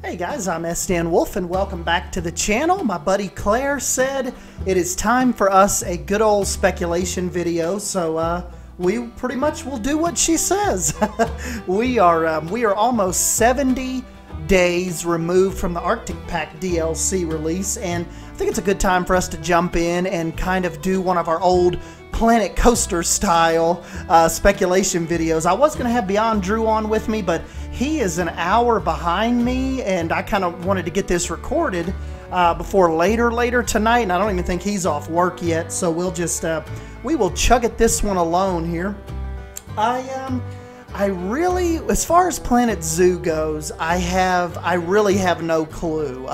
Hey guys, I'm SDN Wolf and welcome back to the channel. My buddy Claire said it is time for us a good old speculation video, so we pretty much will do what she says. we are almost 70 days removed from the Arctic Pack DLC release, and I think it's a good time for us to jump in and kind of do one of our old Planet Coaster style speculation videos. I was going to have Beyond Drew on with me, but he is an hour behind me, and I kind of wanted to get this recorded before later tonight, and I don't even think he's off work yet, so we'll just we will chug at this one alone here. I really, as far as Planet Zoo goes, I really have no clue.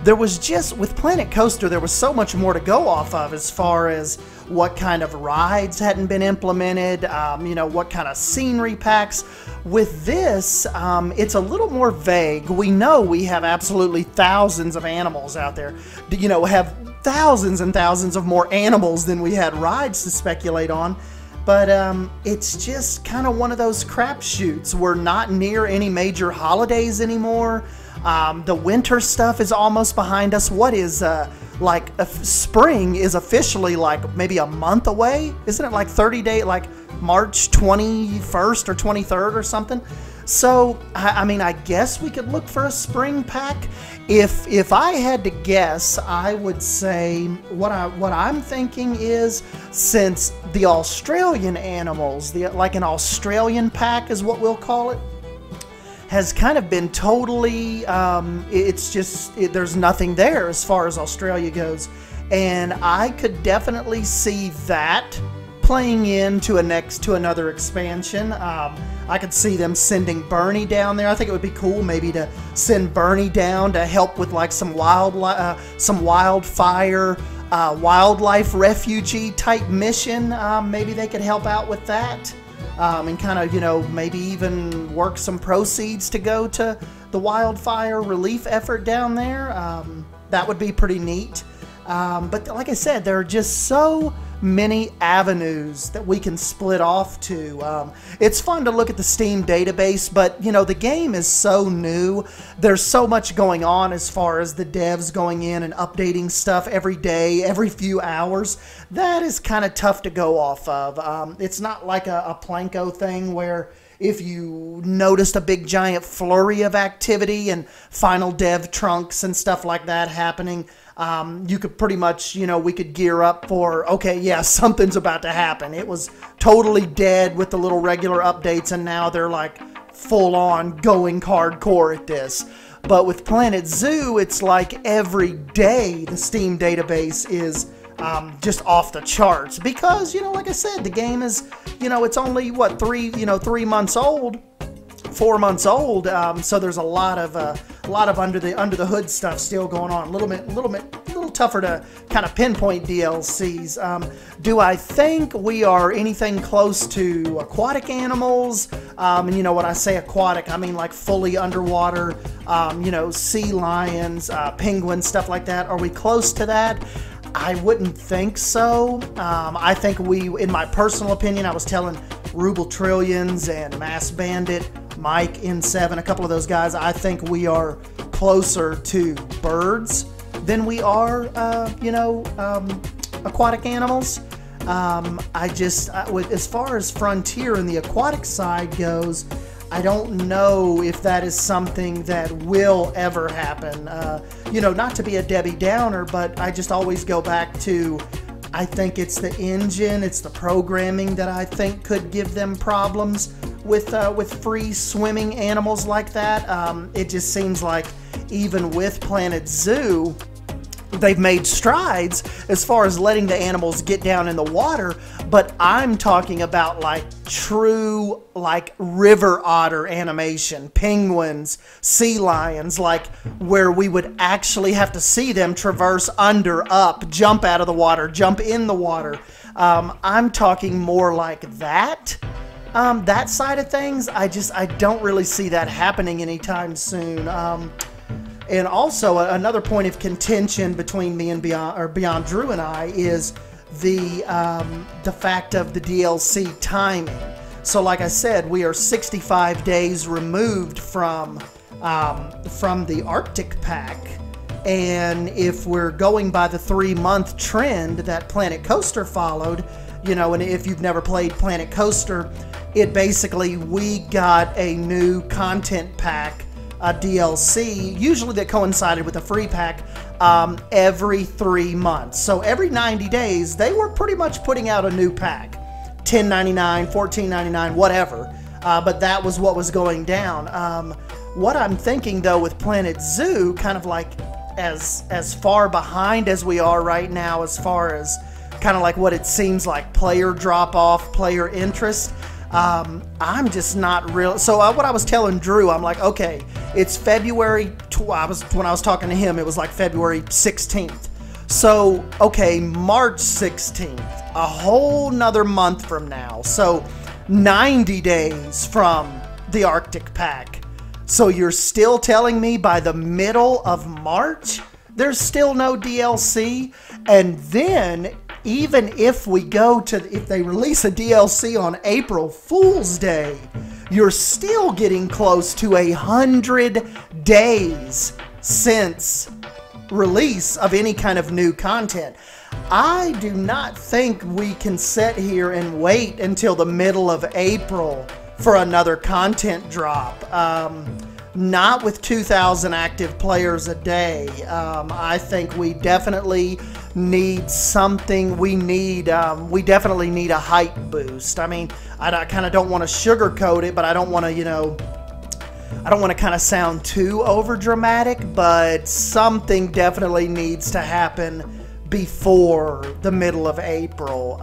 There was just, with Planet Coaster, there was so much more to go off of as far as what kind of rides hadn't been implemented, you know, what kind of scenery packs. With this, it's a little more vague. We know we have absolutely thousands of animals out there, you know, have thousands and thousands of more animals than we had rides to speculate on. But it's just kind of one of those crapshoots. We're not near any major holidays anymore. The winter stuff is almost behind us. What is spring is officially like maybe a month away? Isn't it like 30 days, like March 21st or 23rd or something? So, I mean, I guess we could look for a spring pack. If I had to guess, I would say what I'm thinking is, since the Australian animals, like an Australian pack is what we'll call it, has kind of been totally, it's just, there's nothing there as far as Australia goes. And I could definitely see that playing into another expansion. I could see them sending Bernie down there. I think it would be cool maybe to send Bernie down to help with like some wildfire, wildlife refugee type mission. Maybe they could help out with that. And kind of, you know, maybe even work some proceeds to go to the wildfire relief effort down there. That would be pretty neat. But like I said, there are just so many avenues that we can split off to. It's fun to look at the Steam database, but you know, the game is so new. There's so much going on as far as the devs going in and updating stuff every day, every few hours. That is kind of tough to go off of. It's not like a Planco thing where if you noticed a big giant flurry of activity and final dev trunks and stuff like that happening, you could pretty much, you know, we could gear up for, okay, yeah, something's about to happen. It was totally dead with the little regular updates, and now they're like full on going hardcore at this. But with Planet Zoo, it's like every day the Steam database is just off the charts, because, you know, like I said, the game is, you know, it's only what, 3 months old, 4 months old. So there's a lot of under the hood stuff still going on. A little tougher to kind of pinpoint DLCs. Do I think we are anything close to Aquatic Animals? And you know, when I say aquatic, I mean like fully underwater. You know, sea lions, penguins, stuff like that. Are we close to that? I wouldn't think so. I think in my personal opinion, I was telling Ruble Trillions and Mass Bandit, Mike N7, a couple of those guys, I think we are closer to birds than we are, you know, aquatic animals. As far as Frontier and the aquatic side goes, I don't know if that is something that will ever happen. You know, not to be a Debbie Downer, but I just always go back to, I think it's the engine, it's the programming that I think could give them problems with free swimming animals like that. It just seems like even with Planet Zoo, they've made strides as far as letting the animals get down in the water, but I'm talking about like true like river otter animation, penguins, sea lions, like where we would actually have to see them traverse under, up, jump out of the water, jump in the water. I'm talking more like that. That side of things, I don't really see that happening anytime soon. And also another point of contention between me and Beyond Drew and I is the fact of the DLC timing. So like I said, we are 65 days removed from from the Arctic pack. And if we're going by the 3-month trend that Planet Coaster followed, you know, and if you've never played Planet Coaster, it basically, we got a new content pack, a DLC, usually that coincided with a free pack, every 3 months. So every 90 days, they were pretty much putting out a new pack, $10.99, $14.99, whatever. But that was what was going down. What I'm thinking though with Planet Zoo, kind of like as far behind as we are right now, as far as kind of like what it seems like player drop off, player interest, I'm just not real. So what I was telling Drew, I'm like, okay, it's February. When I was talking to him, it was like February 16th. So okay, March 16th, a whole nother month from now. So 90 days from the Arctic pack. So you're still telling me by the middle of March, there's still no DLC? And then even if we go to, if they release a DLC on April Fool's Day, you're still getting close to 100 days since release of any kind of new content. I do not think we can sit here and wait until the middle of April for another content drop. Not with 2,000 active players a day. I think we definitely need something. We definitely need a hype boost. I mean, I kind of don't want to sugarcoat it, but I don't want to, you know, I don't want to kind of sound too over dramatic, but something definitely needs to happen before the middle of April.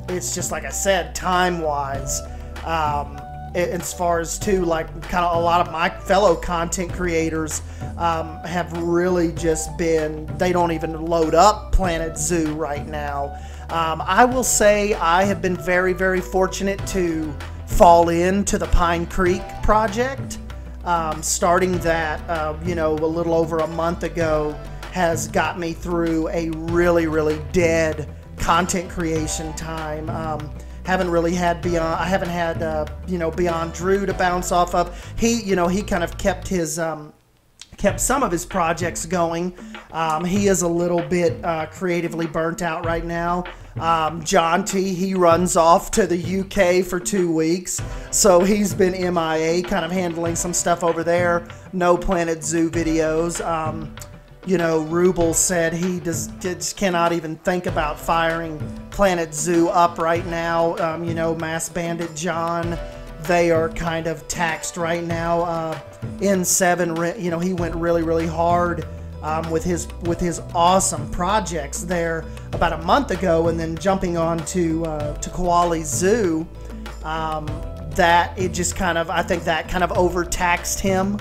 It's just like I said, time-wise, as far as too, like kind of a lot of my fellow content creators have really just been, they don't even load up Planet Zoo right now. I will say I have been very, very fortunate to fall into the Pine Creek project. Starting that, you know, a little over a month ago has got me through a really, really dead content creation time. Haven't really had I haven't had, you know, Beyond Drew to bounce off of. He, you know, he kind of kept his, kept some of his projects going. He is a little bit creatively burnt out right now. John T, he runs off to the UK for 2 weeks, so he's been MIA, kind of handling some stuff over there. No Planet Zoo videos. You know, Rubel said he just cannot even think about firing Planet Zoo up right now. You know, Mass Bandit John, they are kind of taxed right now. N7, you know, he went really, really hard with his awesome projects there about a month ago, and then jumping on to Koali Zoo, that it just kind of, I think that kind of overtaxed him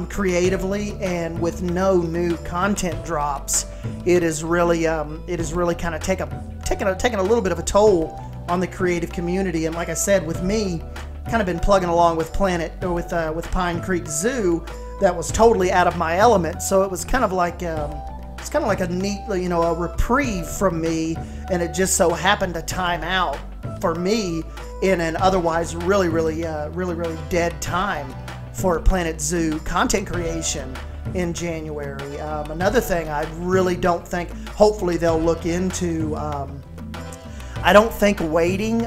creatively, and with no new content drops, it is really kind of taking a little bit of a toll on the creative community. And like I said, with me, kind of been plugging along with with Pine Creek Zoo, that was totally out of my element. So it was kind of like it's kind of like a neat, you know, a reprieve from me, and it just so happened to time out for me in an otherwise really, really dead time for Planet Zoo content creation in January. Another thing I really don't think, hopefully they'll look into, I don't think waiting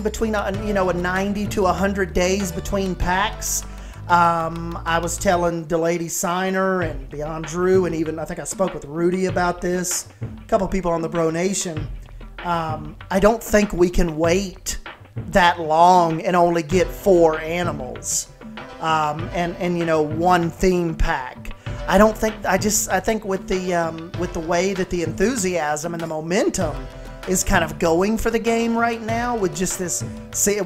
between you know, a 90 to 100 days between packs. I was telling Delady Signer and Beyond Drew, and even I think I spoke with Rudy about this, a couple people on the Bro Nation. I don't think we can wait that long and only get 4 animals. And you know, 1 theme pack. I don't think, I think with the way that the enthusiasm and the momentum is kind of going for the game right now, with just this,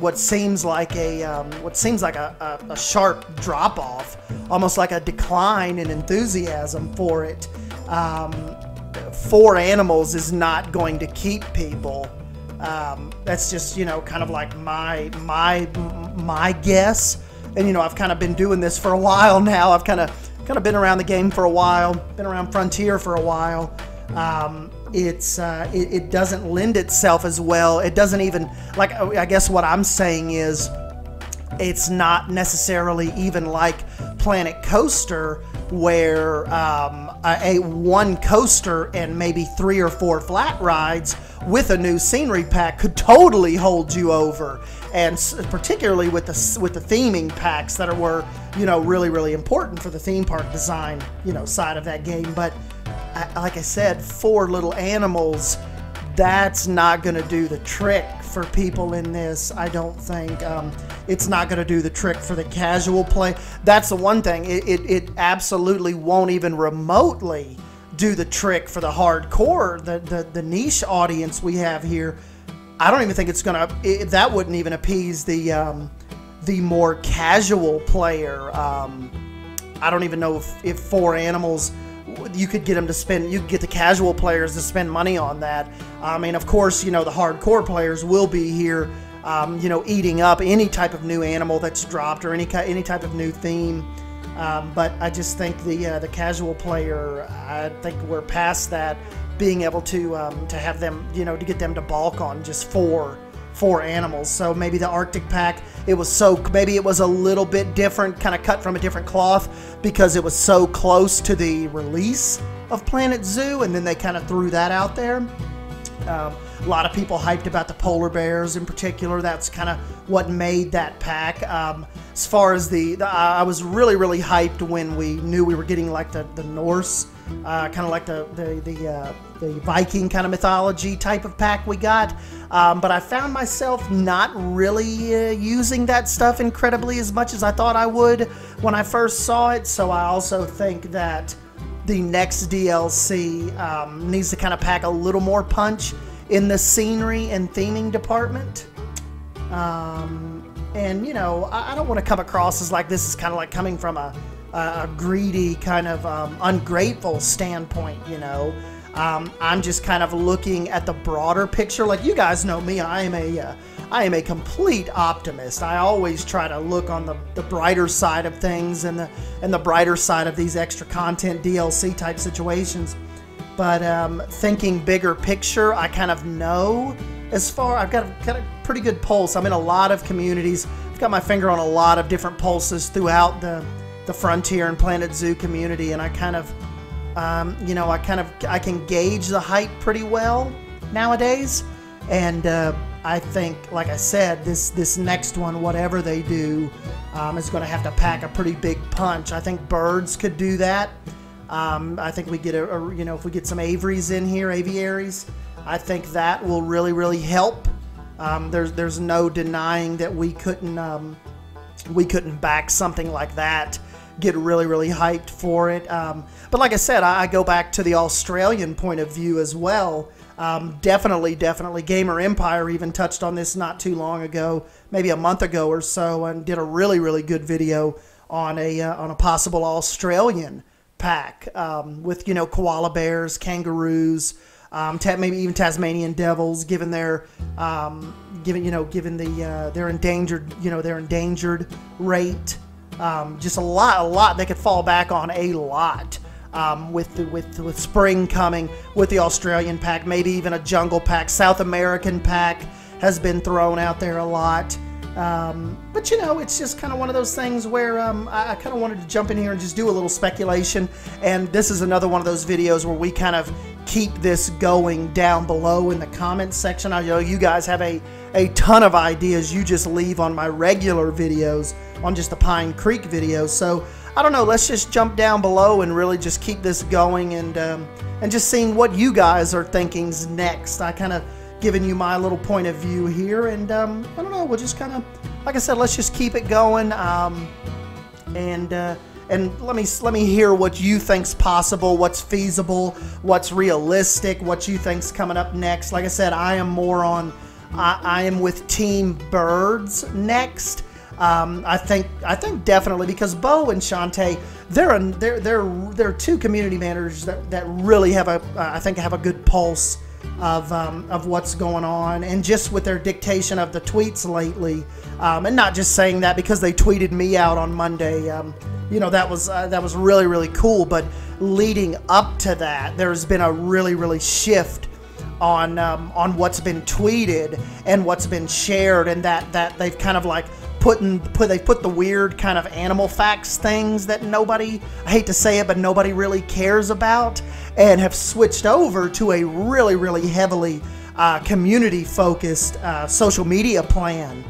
what seems like a sharp drop off, almost like a decline in enthusiasm for it. 4 animals is not going to keep people. That's just, you know, kind of like my guess. And you know, I've kind of been doing this for a while now. I've kind of been around the game for a while, been around Frontier for a while. It doesn't lend itself as well. It doesn't even, like, I guess what I'm saying is, it's not necessarily even like Planet Coaster, where one coaster and maybe 3 or 4 flat rides with a new scenery pack could totally hold you over, and particularly with the theming packs that were, you know, really important for the theme park design, you know, side of that game. But like I said, 4 little animals, that's not going to do the trick for people in this. I don't think it's not going to do the trick for the casual play. That's the one thing. It absolutely won't even remotely do the trick for the hardcore, the niche audience we have here. I don't even think it's going to. That wouldn't even appease the more casual player. I don't even know if 4 animals, you could get them to spend. You could get the casual players to spend money on that. I mean, of course, you know, the hardcore players will be here, you know, eating up any type of new animal that's dropped or any type of new theme. But I just think the casual player, I think we're past that, being able to have them, you know, to get them to balk on just 4 animals. So maybe the Arctic pack, maybe it was a little bit different, kind of cut from a different cloth, because it was so close to the release of Planet Zoo, and then they kind of threw that out there. A lot of people hyped about the polar bears in particular. That's kind of what made that pack. As far as I was really hyped when we knew we were getting like the Norse, kind of like the Viking kind of mythology type of pack we got. But I found myself not really using that stuff incredibly as much as I thought I would when I first saw it. So I also think that the next DLC needs to kind of pack a little more punch in the scenery and theming department. And, you know, I don't want to come across as like this is kind of like coming from a greedy kind of ungrateful standpoint, you know. I'm just kind of looking at the broader picture. Like, you guys know me, I am a complete optimist. I always try to look on the brighter side of things and the brighter side of these extra content DLC type situations. But thinking bigger picture, I kind of know I've got a pretty good pulse. I'm in a lot of communities. I've got my finger on a lot of different pulses throughout the Frontier and Planet Zoo community, and I kind of, you know, I can gauge the hype pretty well nowadays. And I think, like I said, this next one, whatever they do, is going to have to pack a pretty big punch. I think birds could do that. I think we get you know, if we get some aviaries in here, aviaries, I think that will really help. There's no denying that we couldn't back something like that, get really hyped for it. But like I said, I go back to the Australian point of view as well. Definitely Gamer Empire even touched on this not too long ago, maybe a month ago or so, and did a really good video on a possible Australian pack, with, you know, koala bears, kangaroos, maybe even Tasmanian devils, given their their endangered rate. Just a lot they could fall back on, a lot. With spring coming, with the Australian pack, maybe even a jungle pack. South American pack has been thrown out there a lot. But, you know, it's just kind of one of those things where I kind of wanted to jump in here and just do a little speculation. And this is another one of those videos where we kind of keep this going down below in the comments section. I know you guys have a ton of ideas you just leave on my regular videos, on just the Pine Creek videos. So I don't know, let's just jump down below and really just keep this going, and just seeing what you guys are thinking's next. I kind of giving you my little point of view here, and I don't know, we'll just kind of, like I said, let's just keep it going, and let me hear what you think's possible, what's feasible, what's realistic, what you think's coming up next. Like I said, I am with Team Birds next. I think definitely, because Bo and Shantae, they're 2 community managers that really have I think have a good pulse of what's going on, and just with their dictation of the tweets lately, and not just saying that because they tweeted me out on Monday. You know, that was really cool, but leading up to that, there's been a really shift on what's been tweeted and what's been shared, and that they've kind of like put the weird kind of animal facts things that nobody, I hate to say it, but nobody really cares about, and have switched over to a really heavily community focused social media plan.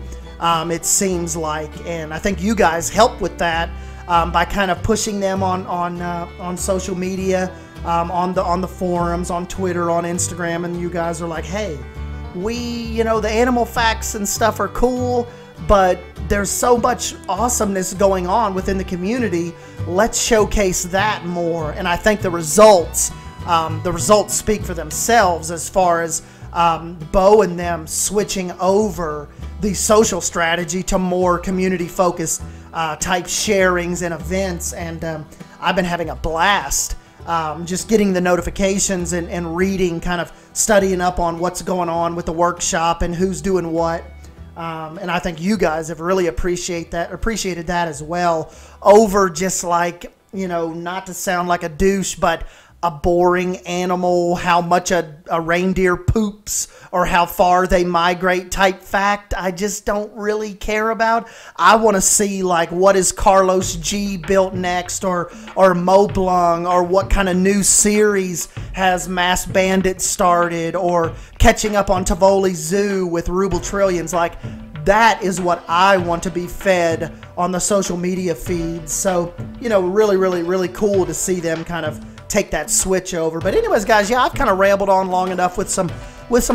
It seems like, and I think you guys help with that by kind of pushing them on social media, on the forums, on Twitter, on Instagram, and you guys are like, hey, the animal facts and stuff are cool, but there's so much awesomeness going on within the community. Let's showcase that more. And I think the results speak for themselves as far as Bo and them switching over the social strategy to more community-focused type sharings and events. And I've been having a blast just getting the notifications and reading, kind of studying up on what's going on with the workshop and who's doing what. And I think you guys have really appreciated that as well, over just like, not to sound like a douche, but a boring animal, how much a reindeer poops or how far they migrate type fact. I just don't really care about. I want to see, like, what is Carlos G built next, or Moblung, or what kind of new series has Mass Bandit started, or catching up on Tivoli Zoo with Ruble Trillions. Like, that is what I want to be fed on the social media feeds. So, really cool to see them kind of take that switch over. But anyways, guys, yeah, I've kind of rambled on long enough with some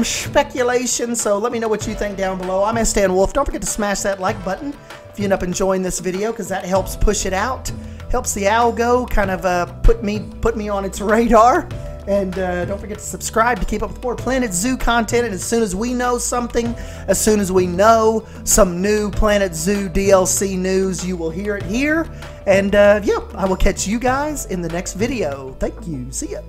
speculation. So let me know what you think down below. I'm Stan Wolf. Don't forget to smash that like button if you end up enjoying this video, because that helps push it out, helps the algo kind of put me on its radar. And don't forget to subscribe to keep up with more Planet Zoo content. And as soon as we know something, as soon as we know some new Planet Zoo DLC news, you will hear it here. And yeah, I will catch you guys in the next video. Thank you. See ya.